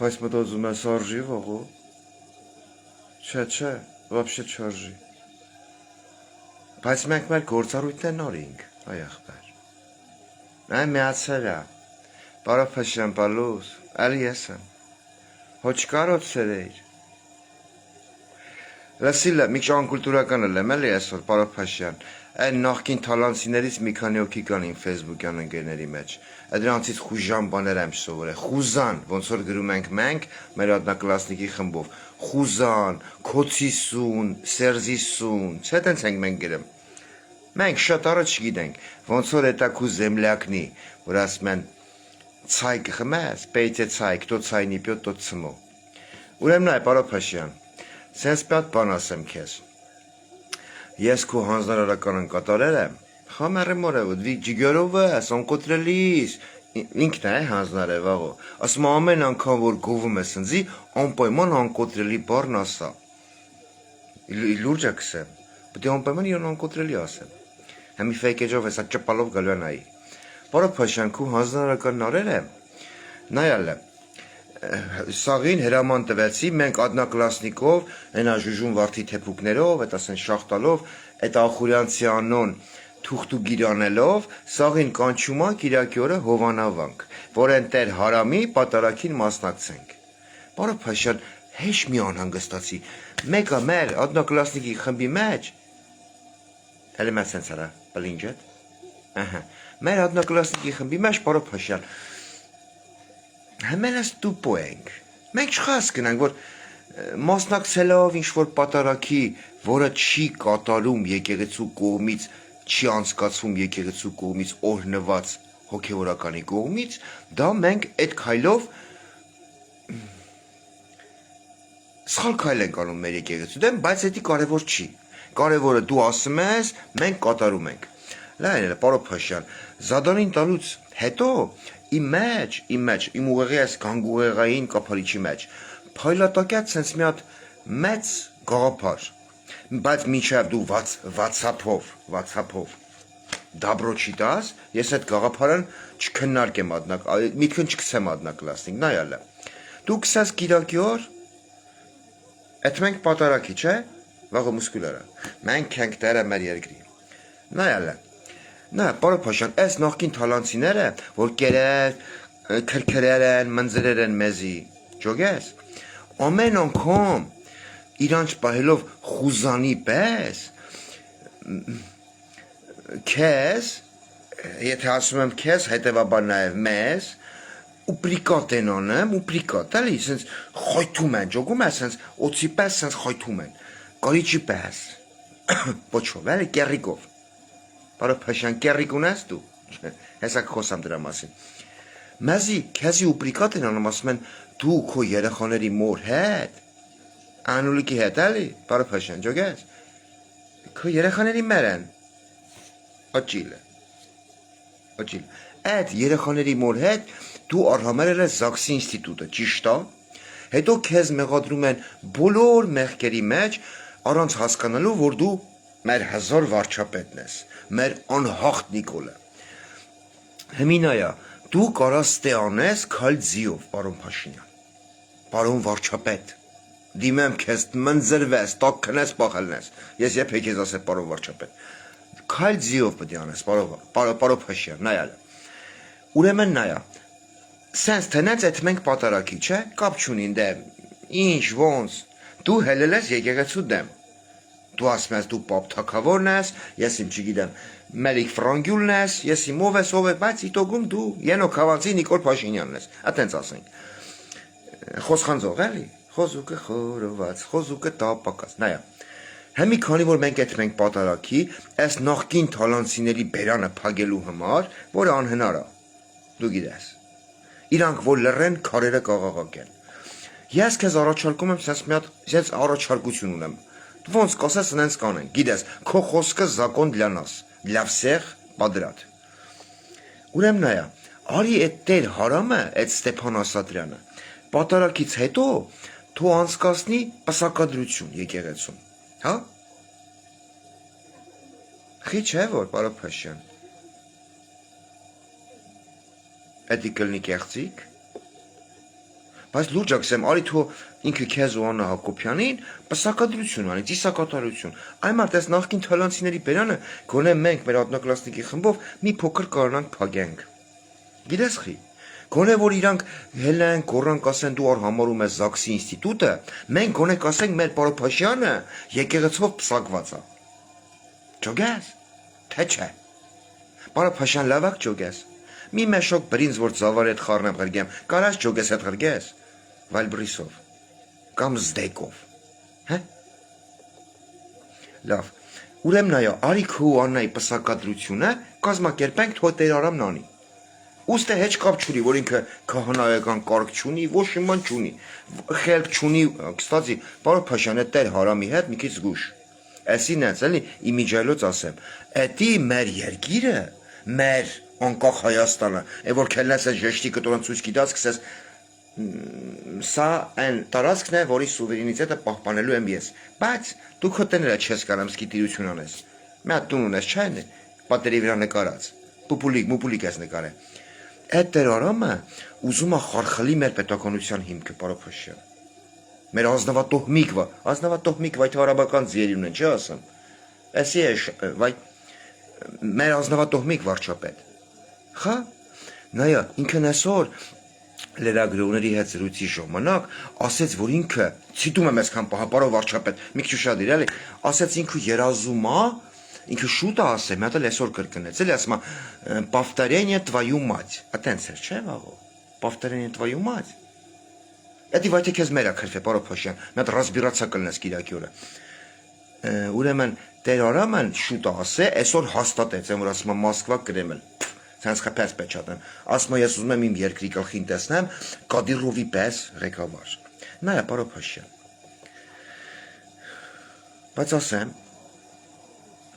Բայց մտածում ես արժի վաղո։ Չէ, вообще չարժի։ Բայց մենք մեր գործառույթներն արինք, այ ախպեր։ Այն միացել է։ Պարոն Փաշյան, պալուս, ալի ես եմ։ Հոչ կարոտ սերեիր։ Լսիլը, մի անկուլտուրական եմ էլի այսօր, պարոն Փաշյան։ Այն նախկին թալանցիներից մի քանի հոգի կան իմ Facebook-յան ընկերների մեջ։ Դրանցից խուժան բաներ եմ սովորել։ Խուզան, ոնց որ գրում ենք մենք, մեր одноклассники խմբով։ Խուզան, քոցիսուն, սերզիսուն, չէ՞ տենց ենք մենք գրում։ Մենք շատ առաջ չգիտենք, ոնց որ էտա քու землякնի, որ ասում են ցայ կխմես, պեյտե ցայ, кто ցայ не пьет, тот цмо։ Ուրեմն այ, պարոն Փաշյան, սենց պատ բան ասեմ քեզ։ Ես քո հանձնարարականն կատարել եմ, խամերը մորը, դի ջիգերովը, սոնկոտրելիս, ինքն է հանձնարել վաղո, ասում ամեն անգամ, որ գովում է սնձի, անպայման անկոտրելի բառն ասա։ Լուրջ է կսեմ, պետք է անպայման իրան անկոտրելի ասեմ։ Համի ֆեյքեջով հեսա ճպալով գալու են այի։ Պարոն Փաշյան, քո հանձնարարականն արել եմ, նայալ եմ։ Սաղին հրաման տվեցի, մենք одноклассникով, այնա ժուժուն վարդի թեփուկներով, այդ ասեն շախտալով, այդ ախուրյանցի անոն թուղթու գիրանելով, սաղին կանչումա Կիրակի օրը հովանավանք, որ ընտեր հարամի պատարակին մասնակցենք։ Պարոն Փաշյան, հեշ մի անհանգստացի, մեկը մեր одноклассники խմբի մեջ, հələ mən sən սարա, բլինջետ, մեր одноклассники խմբի մեջ, պարոն Փաշյան, Հəմեն ես տուպո ենք, մենք չխաս կնանք, որ մասնակցելով ինչ-որ պատարակի, որը չի կատարում եկեղեցու կողմից, չի անցկացվում եկեղեցու կողմից օրհնված հոգևորականի կողմից, դա մենք այդ քայլով սխալ քայլ ենք անում մեր եկեղեցու դեմ, բայց դա կարևոր չի, կարևորը դու ասում ես, մենք կատարում ենք։ Լայն է, պարոն Փաշյան, զադանին տալուց հետո իմ մեջ, իմ ուղեղի այս գանգուղեղային կափարիչի մեջ, փայլատակյաց սենց մի հատ մեծ գաղափար, բայց մինչև դու WhatsApp-ով դաբրո չի տաս, ես այդ գաղափարն չքննարկեմ միտքն չքսեմ одноклассник, նայալը, դու կսես Կիրակի օր, այդ մենք պատարակի, չէ, վաղը մուսկուլարը, մենք ենք տերը մեր երկրի, նայալը, Նա, պարոն Փաշյան, այս նախկին թալանցիները, որ կերեր, քրքրեր են, մնձրեր են մեզի, ջոգես, ամեն անգամ իրանց պահելով խուզանի պես, քեզ, եթե ասում եմ քեզ, հետևաբար նաև մեզ, ուպրիկատ են անեմ, ուպրիկատ, էլի, սենց խոյթում են, ջոգում է, սենց օծի պես, սենց խոյթում են, կարիճի պես, պոչով, էլի, կերրիկով, Պարոն Փաշյան, կերրիկ ունես դու, հեսա կխոսամ դրա մասին, մեզի, քեզի ուպրիկատ են անում, ասում են, դու քո երեխաների մոր հետ, անուլիկի հետ, էլի, պարոն Փաշյան, ջոգես, քո երեխաների մեր են, աճիլը, այդ երեխաների մոր հետ, դու արհամերել ես Զաքսի ինստիտուտը, ճիշտ է, հետո քեզ մեղադրում են բոլոր մեղքերի մեջ, առանց հասկանալու, որ դու մեր հզոր վարչապետն ես, մեր անհաղթ Նիկոլը, Հմինայա, դու կարաս ստե անես քայլ ձիով, պարոն Փաշինյան, պարոն վարչապետ, դիմեմ քեզ մնձրվես, տակ քնես, պախելնես, ես եփ եկես ասել պարոն վարչապետ, քայլ ձիով պետք է անես, պարոն Փաշինյան, նայալը, ուրեմն նայա, սենց տնեց այդ մենք պատարակի, չէ, կապ չունին դեմ, ինչ, ոնց, դու հելել ես եկեղեցու դեմ, դու ասում ես դու պապ թագավորն ես, ես իմ չգիտեմ, Մերիկ Ֆրանգյուլն ես, ես իմ ով ես, բայց իտոգում դու Ենոք Հավանցի Նիկոլ Փաշինյանն ես, այտենց ասենք, խոսխանձող էլի, խոզուկը խորոված, խոզուկը տապակած, նայա, Հեմի քանի որ մենք այդ մենք պատարակի, այս նախկին թալանցիների բերանը փագելու համար, որ անհնար է, դու գիտես, իրանք որ լռեն քարերը կաղաղակեն, ես քեզ առաջարկում եմ սենց մի հատ, սենց առաջարկություն ունեմ, ոնց կասես նենց կանեն, գիտես, քո խոսքը զակոն для нас, для всех подряд։ Ուրեմն նայա, արի այդ տեր հարամը, այդ Ստեփան Ասատրյանը, պատարակից հետո թո անցկացնի պսակադրություն եկեղեցում, հա։ Խի չէ որ, պարոն Փաշյան։ Էդի կլնի կեղծիկ։ Բայց լուրջ ասեմ, արի թո ինքը քեզ ու Աննա Հակոբյանին պսակադրություն անի, ծիսակատարություն։ Այն մարդես նախքին թալանցիների բերանը գոնե մենք մեր одноклассники խմբով մի փոքր կարողանանք փագենք։ Գիտես խի։ Գոնե որ իրանք հելեն, կորանք ասեն դու արհամարում ես ԶԱԳՍ-ի ինստիտուտը, մենք գոնե կասենք մեր Պարոփաշյանը եկեղեցով պսակված է։ Ճոգես, թե չէ։ Պարոփաշյան լավակ ճոգես։ Մի մեշոկ բրինձ որ ծավալի հետ խառնեմ ղրգեմ, կարաս ճոգես հետ ղրգես, վայլբրիսով, կամ զդեկով, հե։ Լավ, ուրեմն այո, արի քո ու Աննայի պսակադրությունը կազմակերպենք թո Տեր Արամն անի։ Ուստե հեչ կապ չունի, որ ինքը քահանայական կարգ չունի, ոչ իման չունի, խելք չունի, կստացի, Պարոփաշյան է Տեր Հարամի հետ մի քիչ զգուշ։ Այսին ես էլի իմիջայլոց ասեմ, էդի մեր երկիրը, մեր անկախ Հայաստանը, որ քելնես է ժեշտի կտորան ցույց կիդած կսես սա այն տարածքն է, որի սուվերենիտետը պահպանելու եմ ես։ Բայց դու քո տները չես կարամ սկիտիրություն անես։ Մի հատ տուն ունես, չէ՞, պատերի վրա նկարած։ Պուպուլիկ ես նկարել։ Այդ Տեր Արամը ուզում է խարխլի մեր պետականության հիմքը, Պարոփաշյան։ Մեր ազնվատոհմիկ վայ արաբական ձիերին են, չի ասեմ։ Էսի է վայ մեր ազնվատոհմիկ վարչապետ։ Խա, նայա, ինքն այսօր լրագրողների հետ զրույցի ժամանակ ասեց, որ ինքը, ցիտում եմ այսքան պահապարով վարչապետ, մի քիչ ուշադիր էլի, ասեց ինքը երազում է, ինքը շուտ է ասել, մի հատ էլ այսօր կրկնեց, էլի ասում է повторение твою мать։ Այտենց էր, չէ՞ վաղո։ Повторение твою мать։ Էդի վայ թե քեզ մերա քրֆե, Պարոփաշյան, մի հատ ռասբիրացա կլնես Կիրակի օրը։ Ուրեմն Տեր Արամն շուտ է ասել, այսօր հաստատեց, որ ասում է Մոսկվա Կրեմլ։ Ցանց խփած պեչատն։ Ասում է ես ուզում եմ իմ երկրի գլխին տեսնեմ Կադիրովի պես ղեկավար։ Նայա Պարոփաշյան։ Բայց ասեմ,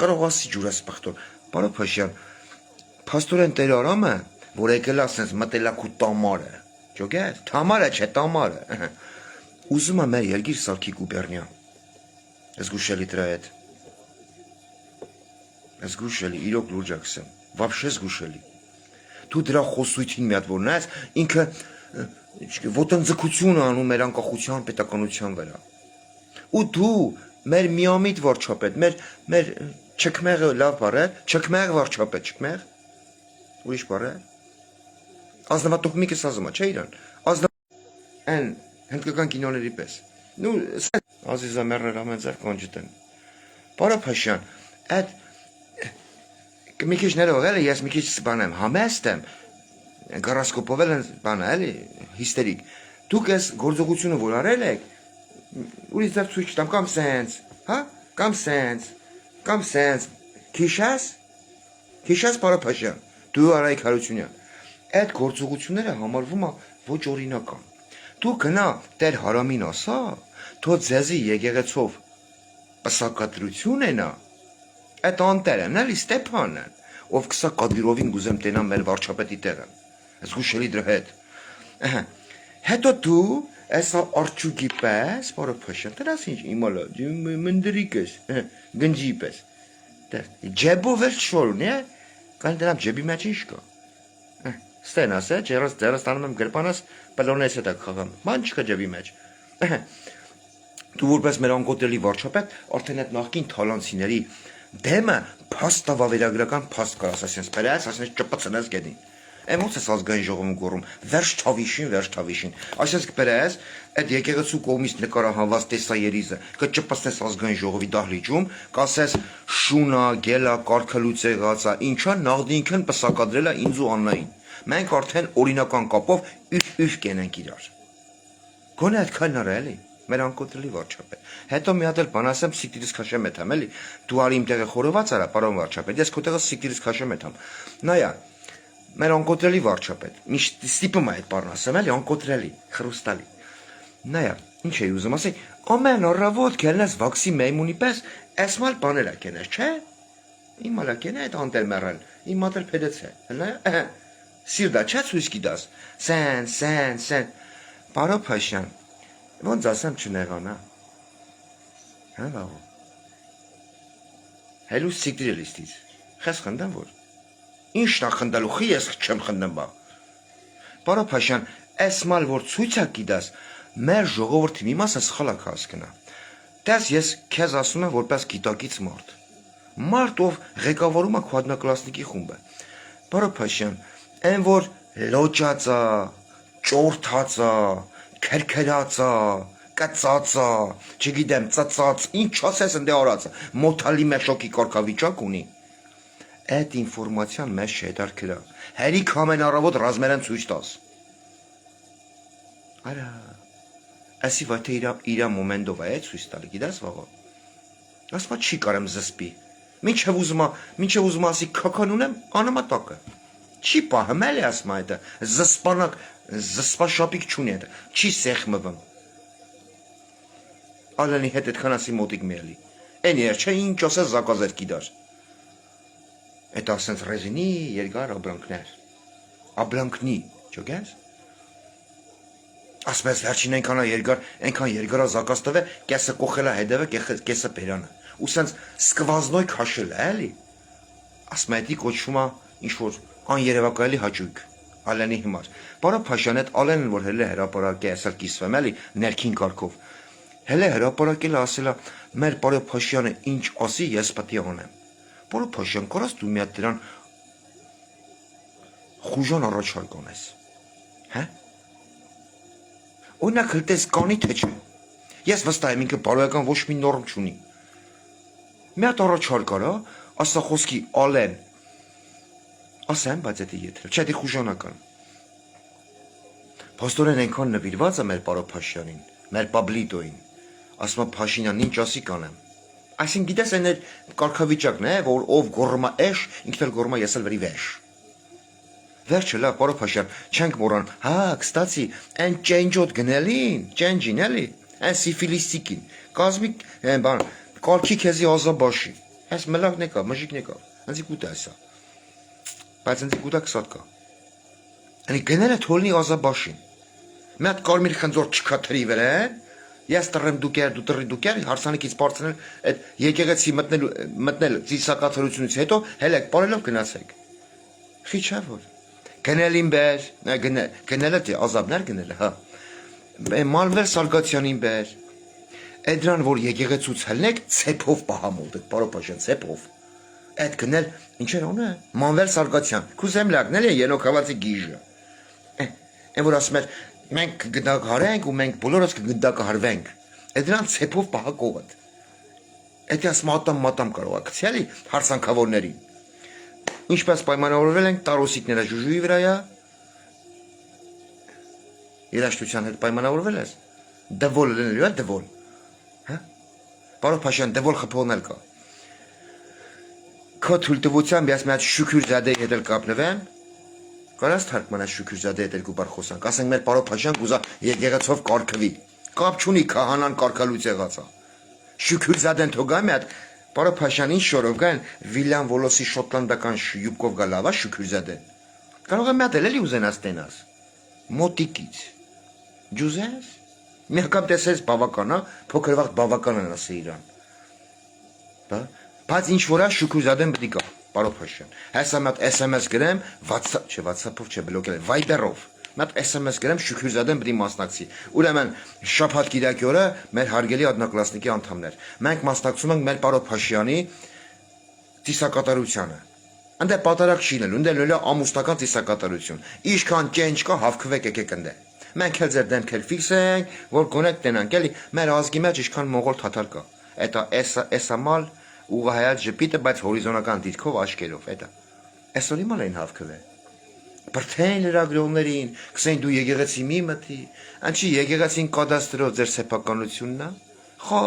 կարող ասի ջուրասպախտոր, Պարոփաշյան, փաստորեն Տեր Արամը, որ եկել ասենց մտելակու տամարը, ճոգես, Թամարը չէ, տամարը։ Ուզում է մեր երկիր սարքի գուբերնիա։ Զգուշելի դրա հետ։ Զգուշելի, իրոք լուրջ ասեմ, вообще զգուշելի։ Դու դրա խոսույթին մի հատ որ նայես, ինքը ոտնձգություն անում մեր անկախության պետականության վրա։ Ու դու մեր միամիտ վարչապետ, մեր չկմեղը լավ բառ է, չկմեղ վարչապետ, չկմեղ։ Ուրիշ բառ է։ Ազնվատոհմիկը ասում է, չէ՞ իրան։ Այն հնդկական կինոների պես։ Նու Ազիզա մեռներ ամենձեր կոնջիտեն։ Պարոփաշյան, այդ մի քիչ ներող էլի, ես մի քիչ բանեմ, համեստ եմ, գարասկոպով էլ բանը էլի, հիստերիկ։ Դուք ես գործողությունը որ արել եք, ուրիշ ձեր ցույց տամ կամ սենց, հա, կամ սենց, քիշես Պարոփաշյան, դու Արայք Հարությունյան։ Այդ գործողությունները համարվում է ոչ օրինական։ Դու գնա Տեր Հարամին ասա, թո ձեզի եկեղեցով պսակադրություն ենա, այդ անտերն էլի Ստեփանն, ով կսա Կադիրովին գուզեմ տենա մեր վարչապետի տեղը, զգուշելի դրա հետ։ Հետո դու այսա արջուկի պես, Պարոփաշյան, դրաս ինչ իմալա, մնդրիկ ես, գնջի պես, ջեբով էլ շորուն է, կան դրանք ջեբի մեջ ինչ կա։ Ստենաս է, ջերս տանում եմ գրպանաս, պլոնես է տակ խաղամ, ման չկա ջեբի մեջ։ Դու որպես մեր անկոտրելի վարչապետ, արդեն այդ նախկին թալանցիների դեմը փաստավավերագրական փաստ կարաս ասենց բերես, ասենց ճպցնես գետին։ Եմ ոնց ես ազգային ժողովում գոռում, վերջ թավիշին։ Այսպես կբերես, այդ եկեղեցու կողմից նկարահանված տեսայերիզը, կճպցնես ազգային ժողովի դահլիճում, կասես շունա, գելա, կարգալույց եղածա, ինչա նաղդինքն պսակադրել է ինձ ու Աննային։ Մենք արդեն օրինական կապով üf կենենք իրար։ Գոնե այդքան արա էլի, մեր անկոտրելի վարչապետ։ Հետո մի հատ էլ բան ասեմ, սիկտիրից քաշեմ եթամ էլի։ Դու արի իմ տեղը խորոված արա, պարոն վարչապետ, ես քո տեղը սիկտիրից քաշեմ եթամ։ Նայա, մեր անկոտրելի վարչապետ։ Միշտ ստիպում է այդ բառն ասեմ էլի, անկոտրելի, խրուստալի։ Նայա, ինչ էի ուզում ասել, ամեն առավոտ կելնես վաքսի մեյմունի պես, այսմալ բաներ ակենես, չէ՞։ Իմ ալ ակենա այդ անտեր մեռել, իմ մատել փեդեցե։ Նայա, սիրդա չէ ցույց կիդաս։ Սեն։ Պարոփաշյան, ոնց ասեմ չնեղանա։ Հա բաղո։ Հելու սիկտրել իստից։ Խես խնդեմ որ։ Ինչն է խնդալու, խի ես չեմ խնդեմ բա։ Պարոփաշյան, Այս մալ որ ցույց է գիտես, մեր ժողովրդի մի մասը սխալ է հասկնա։ Դες ես քեզ ասում եմ որպես գիտակից մարդ։ Մարդ ով ղեկավարում է քո одноклассники խումբը։ Բարոփաշյան, այն որ լոճած է, ճորթած է, քրքրած է, կծած է, չգիտեմ, ծծած, ինչ ասես ընդ արածը, մոթալի մեշոկի կարգավիճակ ունի։ Այդ ինֆորմացիան մեզ շետարկրա։ Հերիք ամեն առավոտ ռազմերեն ցույց տաս։ Արա, ասի վատե իրա մոմենտով է ցույց տալի, գիտես վաղը։ Ասма չի կարեմ զսպի։ Մինչև ուզում ասի քական ունեմ, անամատակը։ Չի պահմել է ասма այդ, զսպաշապիկ չունի այդ, չի սեղմվում։ Ալանի հետ այդքան ասի մոտիկ մելի։ Էն էր, չէ ինչ ասես զակազեր գիտար։ Այդ ասենց ռեզինի երկար աբրանքներ։ Աբրանքնի, չգես։ Ասպես վերջին այնքան երկարա զակաս տվե, կեսը կողել է հետևը, կեսը բերանը։ Ու սենց սկվազնոյ քաշել է, էլի։ Ասма էդի կոչվում է ինչ-որ աներևակայելի հաճույք, Ալենի հիմար։ Բարոփաշյան այդ Ալենն որ հել է հրապարակի ասել կիսվեմ, էլի, ներքին կարգով։ Հել է հրապարակել ասելա, մեր Բարոփաշյանը ինչ ասի, ես պետք է անեմ։ Բարոփաշյան, կարաս դու մի հատ դրան խուժան առաջարկ անես։ Հա։ Օրինակ հլտես կանի թե չէ։ Ես վստահ եմ ինքը բարոյական ոչ մի նորմ չունի։ Մի հատ առաջարկ արա, ասա խոսքի Ալեն։ Ասեմ, բայց դա եթեր, չէ, դա խուժանական։ Փաստորեն այնքան նվիրված է մեր Բարոփաշյանին, մեր Պաբլիտոին։ Ասում է Փաշինյանն ինչ ասի կանեմ։ Այսինքն գիտես այն կարգավիճակն է, որ ով գոռում է էշ, ինքն էլ գոռում է ես էլ վրի վեշ։ Վերջը լավ, Բարոփաշյան, չենք մոռան։ Հա, կստացի, այն ճենջոտ գնելին, ճենջին էլի, այն սիֆիլիստիկին, կազմիկ, բան, կալքի քեզի ազաբաշի։ Այս մլակն եկա, մժիկն եկա, ինձի կուտա էսա։ Բայց ինձի կուտա կսատ կա։ Անի գները թոլնի ազաբաշին։ Մի հատ կարմիր խնձոր չքաթրի վրա, ես տրեմ դուկեր, դու տրի դուկեր, հարսանիքից բարձրել այդ եկեղեցի մտնել ծիսակաթրությունից հետո հելեք բարելով գնացեք։ Խի չէ որ։ Գնելին բեր, գնելը դե ազաբներ գնելը, հա։ Մանվել Սարգսյանին բեր։ Էդրան որ եկեղեցուց հելնեք ցեփով պահամոլ դե Բարոփաշյան ցեփով։ Այդ գնել ինչեր ունե։ Մանվել Սարգսյան, քուզեմլակն էլի ենոքավացի գիժը։ Այն որ ասում էր մենք կգնդակահարենք ու մենք բոլորս կգնդակահարվենք։ Էդրան ցեփով պահակողը։ Այդ ասմատամ մատամ կարող է գցելի հարսանքավորներին։ Ինչպես պայմանավորվել ենք տարոսիկները ժուժուի վրայա։ Երաշտության հետ պայմանավորվել ես։ Դվոլ լինելու է դվոլ։ Հա։ Բարոփաշյան դվոլ խփոնել կա։ Քո թույլտվությամբ ես մի հատ Շուքուրզադեի հետ էլ կապնվեմ։ Կարաս թարգմանած Շուքուրզադեի հետ երկու բառ խոսանք։ Ասենք մեր Բարոփաշյան գուզա եկեղեցով կարգվի։ Կապ չունի քահանան կարգալուց եղածա։ Շուքուրզադեն թողա մի հատ Բարոփաշյան ինչ շորով գան Վիլյան Վոլոսի շոտլանդական յուբկով գա լավա Շուքուրզադեն։ Կարող է մի հատ էլի ուզենաս տենաս։ Մոտիկից։ Ջուզես։ Մի հակապ տեսես բավական է, փոքր վաղ բավական են ասի իրան։ Բա, բայց ինչ որ է Շուքուրզադեն պետք է Բարոփաշյան։ Հեսա մի հատ SMS գրեմ, WhatsApp-ով չէ, բլոկել, Viber-ով։ Մի հատ SMS գրեմ Շուքուրզադեն պետք է մասնակցի։ Ուրեմն շաբաթ կիրակի օրը մեր հարգելի одноклассники անդամներ։ Մենք մասնակցում ենք մեր Բարոփաշյանի ծիսակատարությանը։ Ընդ է պատարակ չի լինելու, ընդ է ամուսնական ծիսակատարություն։ Ինչքան ճենջ կա, հավաքվեք եկեք ընդ է։ Մենք էլ ձեր դեմքեր ֆիքս ենք, որ գոնեք տենանք, էլի մեր ազգի մեջ ինչքան մողոլ թաթար կա։ Էտա էսամալ ուղղահայաց ժպիտը, բայց հորիզոնական դիրքով աչքերով, էտա։ Այսօր իմալ էին հավաքվել։ Բրթեն լրագրողներին, կսեն դու եկեղեցի մի մտի, անչի եկեղեցին կադաստրով ձեր սեփականությունն է։ Խո,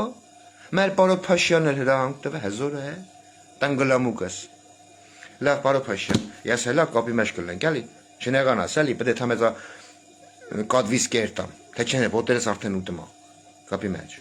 մեր Բարոփաշյանն էլ հրանք տվե հզոր է, տանգլամուկս։ Լավ Բարոփաշյան, ես հելա կապի մեջ կլենք, էլի։ Չնեղանաս, էլի, պետք է թամեծա կադվիս կերտամ, թե չեն ոտերս արդեն ուտմա, կապի մեջ։